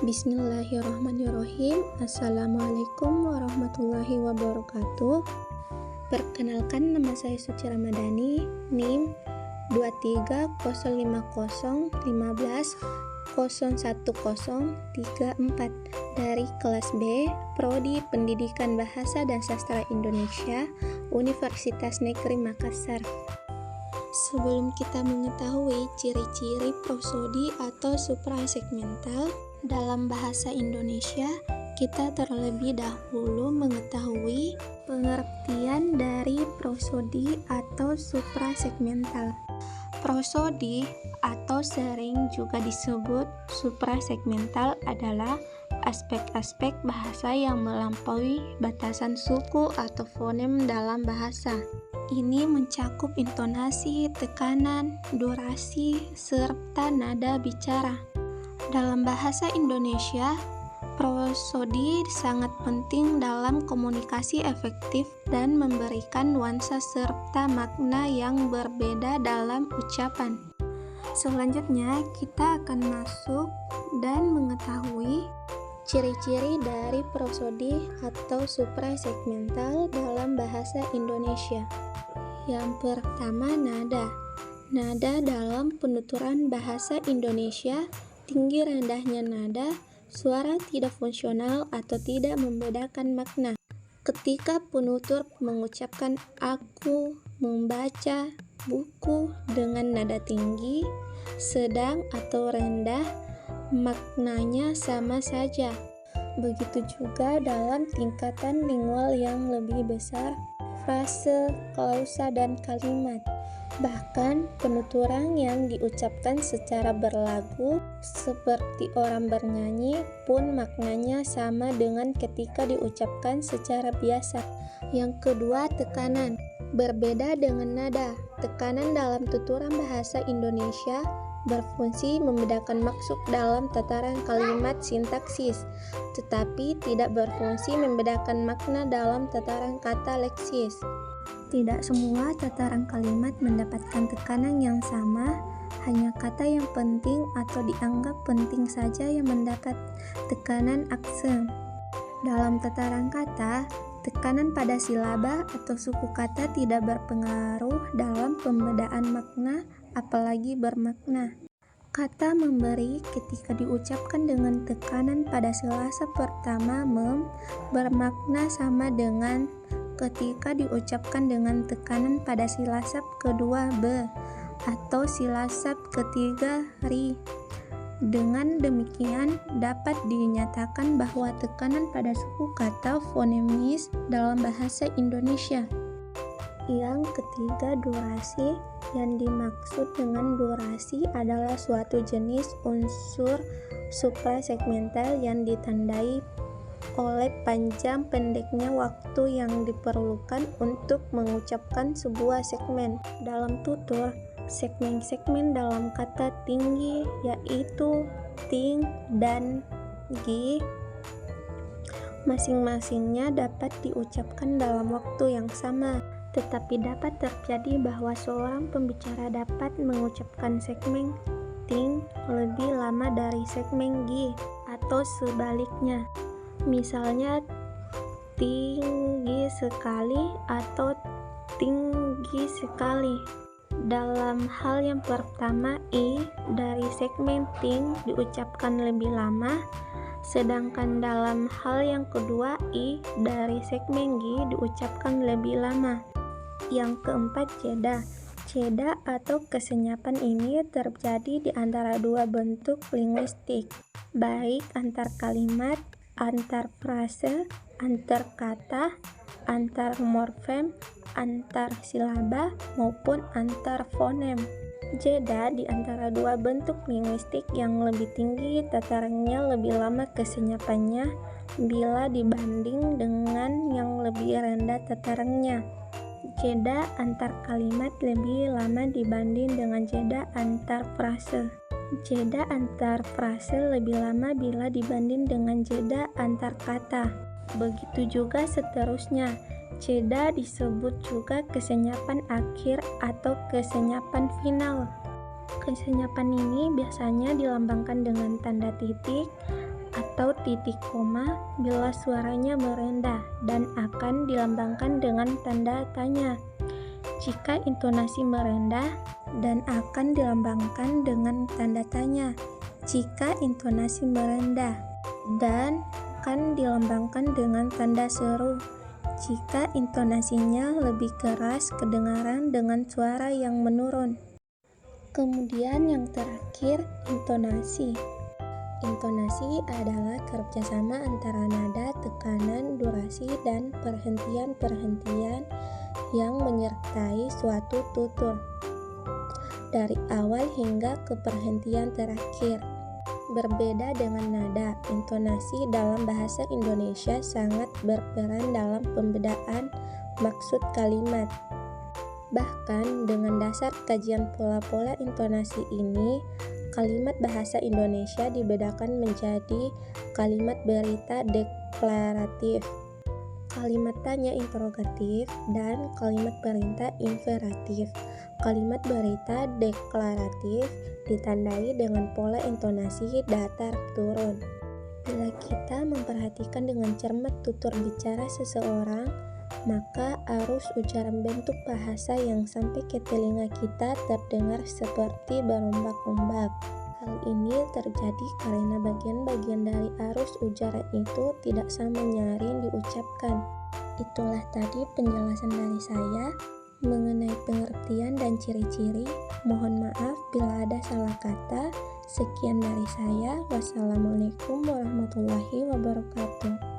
Bismillahirrahmanirrahim. Assalamualaikum warahmatullahi wabarakatuh. Perkenalkan, nama saya Suci Ramadhani, NIM 230501501034 dari kelas B, Prodi Pendidikan Bahasa dan Sastra Indonesia, Universitas Negeri Makassar. Sebelum kita mengetahui ciri-ciri prosodi atau suprasegmental dalam bahasa Indonesia, kita terlebih dahulu mengetahui pengertian dari prosodi atau suprasegmental. Prosodi atau sering juga disebut suprasegmental adalah aspek-aspek bahasa yang melampaui batasan suku atau fonem dalam bahasa. Ini mencakup intonasi, tekanan, durasi, serta nada bicara. Dalam bahasa Indonesia, prosodi sangat penting dalam komunikasi efektif dan memberikan nuansa serta makna yang berbeda dalam ucapan. Selanjutnya, kita akan masuk dan mengetahui ciri-ciri dari prosodi atau suprasegmental dalam bahasa Indonesia. Yang pertama, nada. Nada dalam penuturan bahasa Indonesia, tinggi rendahnya nada, suara tidak fungsional atau tidak membedakan makna. Ketika penutur mengucapkan aku membaca buku dengan nada tinggi, sedang atau rendah, maknanya sama saja. Begitu juga dalam tingkatan lingual yang lebih besar, frase, klausa, dan kalimat. Bahkan penuturan yang diucapkan secara berlagu seperti orang bernyanyi pun maknanya sama dengan ketika diucapkan secara biasa. Yang kedua, tekanan. Berbeda dengan nada, tekanan dalam tuturan bahasa Indonesia berfungsi membedakan maksud dalam tataran kalimat sintaksis, tetapi tidak berfungsi membedakan makna dalam tataran kata leksis. Tidak semua tataran kalimat mendapatkan tekanan yang sama, hanya kata yang penting atau dianggap penting saja yang mendapat tekanan aksen. Dalam tataran kata, tekanan pada silaba atau suku kata tidak berpengaruh dalam pembedaan makna, apalagi bermakna. Kata memberi ketika diucapkan dengan tekanan pada silasa pertama bermakna sama dengan ketika diucapkan dengan tekanan pada silasab kedua b atau silasab ketiga ri. Dengan demikian dapat dinyatakan bahwa tekanan pada suku kata fonemis dalam bahasa Indonesia. Yang ketiga, durasi. Yang dimaksud dengan durasi adalah suatu jenis unsur suprasegmental yang ditandai oleh panjang pendeknya waktu yang diperlukan untuk mengucapkan sebuah segmen. Dalam tutur, segmen-segmen dalam kata tinggi yaitu ting dan gi masing-masingnya dapat diucapkan dalam waktu yang sama. Tetapi dapat terjadi bahwa seorang pembicara dapat mengucapkan segmen ting lebih lama dari segmen gi atau sebaliknya. Misalnya tinggi sekali atau tinggi sekali. Dalam hal yang pertama, i dari segmen ting diucapkan lebih lama, sedangkan dalam hal yang kedua, i dari segmen gi diucapkan lebih lama. Yang keempat, jeda. Jeda atau kesenyapan ini terjadi di antara dua bentuk linguistik, baik antar kalimat, antar frase, antar kata, antar morfem, antar silaba, maupun antar fonem. Jeda di antara dua bentuk linguistik yang lebih tinggi tatarannya lebih lama kesenyapannya bila dibanding dengan yang lebih rendah tatarannya. Jeda antar kalimat lebih lama dibanding dengan jeda antar frase. Jeda antar frase lebih lama bila dibanding dengan jeda antar kata. Begitu juga seterusnya. Jeda disebut juga kesenyapan akhir atau kesenyapan final. Kesenyapan ini biasanya dilambangkan dengan tanda titik atau titik koma bila suaranya merendah dan akan dilambangkan dengan tanda tanya. Jika intonasi merendah dan akan dilambangkan dengan tanda tanya. Jika intonasi merendah dan akan dilambangkan dengan tanda seru. Jika intonasinya lebih keras kedengaran dengan suara yang menurun. Kemudian yang terakhir, intonasi. Intonasi adalah kerjasama antara nada, tekanan, durasi, dan perhentian-perhentian yang menyertai suatu tutur dari awal hingga ke perhentian terakhir. Berbeda dengan nada, intonasi dalam bahasa Indonesia sangat berperan dalam pembedaan maksud kalimat. Bahkan dengan dasar kajian pola-pola intonasi ini, kalimat bahasa Indonesia dibedakan menjadi kalimat berita deklaratif, kalimat tanya interrogatif, dan kalimat perintah imperatif. Kalimat berita deklaratif ditandai dengan pola intonasi datar turun. Bila kita memperhatikan dengan cermat tutur bicara seseorang, maka arus ucapan bentuk bahasa yang sampai ke telinga kita terdengar seperti berombak-ombak. Hal ini terjadi karena bagian-bagian dari arus ujaran itu tidak sama nyaring diucapkan. Itulah tadi penjelasan dari saya mengenai pengertian dan ciri-ciri. Mohon maaf bila ada salah kata. Sekian dari saya. Wassalamualaikum warahmatullahi wabarakatuh.